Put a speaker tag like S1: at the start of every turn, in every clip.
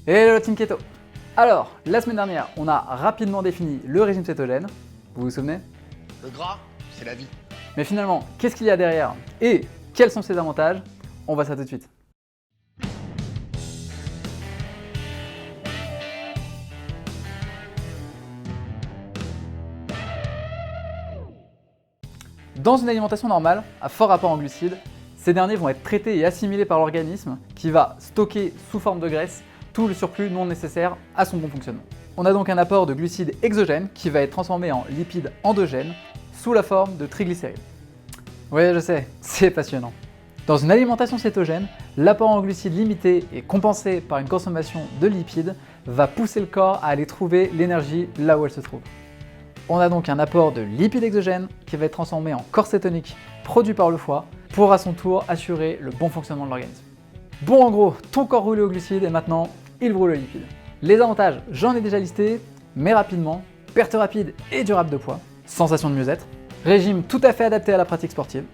S1: Hello Team Keto. Alors, la semaine dernière, on a rapidement défini le régime cétogène. Vous vous souvenez?
S2: Le gras, c'est la vie.
S1: Mais finalement, qu'est-ce qu'il y a derrière? Et quels sont ses avantages? On voit ça tout de suite. Dans une alimentation normale, à fort rapport en glucides, ces derniers vont être traités et assimilés par l'organisme qui va stocker sous forme de graisse tout le surplus non nécessaire à son bon fonctionnement. On a donc un apport de glucides exogènes qui va être transformé en lipides endogènes sous la forme de triglycérides. Oui, je sais, c'est passionnant. Dans une alimentation cétogène, l'apport en glucides limité et compensé par une consommation de lipides va pousser le corps à aller trouver l'énergie là où elle se trouve. On a donc un apport de lipides exogènes qui va être transformé en corps cétonique produit par le foie pour à son tour assurer le bon fonctionnement de l'organisme. Bon, en gros, ton corps roule aux glucides et maintenant, il brûle le lipide. Les avantages, j'en ai déjà listé, mais rapidement, perte rapide et durable de poids, sensation de mieux-être, régime tout à fait adapté à la pratique sportive,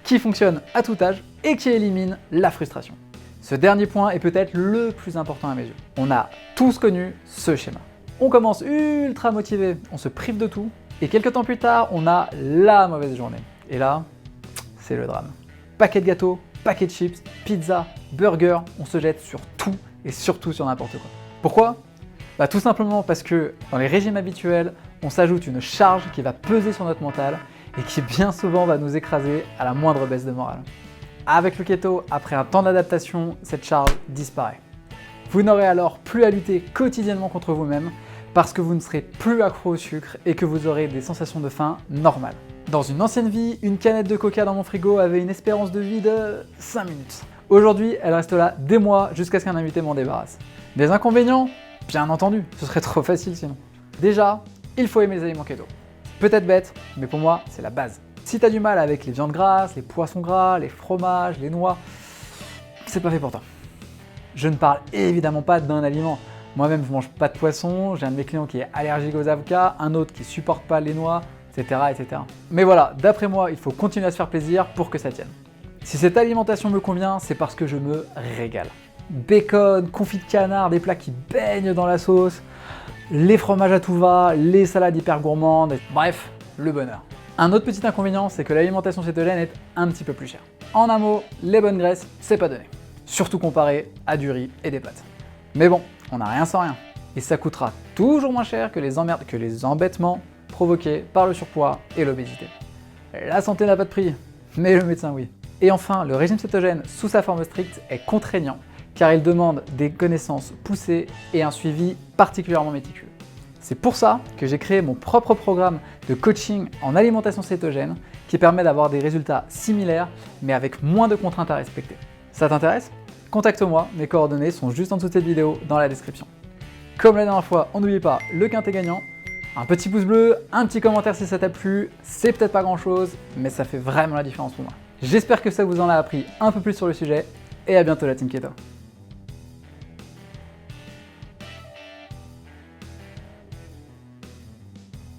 S1: qui fonctionne à tout âge et qui élimine la frustration. Ce dernier point est peut-être le plus important à mes yeux. On a tous connu ce schéma. On commence ultra motivé, on se prive de tout, et quelques temps plus tard, on a la mauvaise journée. Et là, c'est le drame. Paquet de gâteaux, paquet de chips, pizza, burger, on se jette sur tout et surtout sur n'importe quoi. Pourquoi? Tout simplement parce que dans les régimes habituels, on s'ajoute une charge qui va peser sur notre mental et qui bien souvent va nous écraser à la moindre baisse de morale. Avec le keto, après un temps d'adaptation, cette charge disparaît. Vous n'aurez alors plus à lutter quotidiennement contre vous-même parce que vous ne serez plus accro au sucre et que vous aurez des sensations de faim normales. Dans une ancienne vie, une canette de coca dans mon frigo avait une espérance de vie de 5 minutes. Aujourd'hui, elle reste là des mois jusqu'à ce qu'un invité m'en débarrasse. Des inconvénients? Bien entendu, ce serait trop facile sinon. Déjà, il faut aimer les aliments keto. Peut-être bête, mais pour moi, c'est la base. Si t'as du mal avec les viandes grasses, les poissons gras, les fromages, les noix, c'est pas fait pour toi. Je ne parle évidemment pas d'un aliment. Moi-même, je mange pas de poisson, j'ai un de mes clients qui est allergique aux avocats, un autre qui supporte pas les noix, etc., etc. Mais voilà, d'après moi, il faut continuer à se faire plaisir pour que ça tienne. Si cette alimentation me convient, c'est parce que je me régale. Bacon, confit de canard, des plats qui baignent dans la sauce, les fromages à tout va, les salades hyper gourmandes, bref, le bonheur. Un autre petit inconvénient, c'est que l'alimentation cétogène est un petit peu plus chère. En un mot, les bonnes graisses, c'est pas donné. Surtout comparé à du riz et des pâtes. Mais bon, on n'a rien sans rien. Et ça coûtera toujours moins cher que les embêtements provoqués par le surpoids et l'obésité. La santé n'a pas de prix, mais le médecin oui. Et enfin, le régime cétogène sous sa forme stricte est contraignant car il demande des connaissances poussées et un suivi particulièrement méticuleux. C'est pour ça que j'ai créé mon propre programme de coaching en alimentation cétogène qui permet d'avoir des résultats similaires mais avec moins de contraintes à respecter. Ça t'intéresse? Contacte-moi, mes coordonnées sont juste en dessous de cette vidéo dans la description. Comme la dernière fois, on n'oublie pas le quintet gagnant, un petit pouce bleu, un petit commentaire si ça t'a plu, c'est peut-être pas grand chose, mais ça fait vraiment la différence pour moi. J'espère que ça vous en a appris un peu plus sur le sujet, et à bientôt la Team Keto.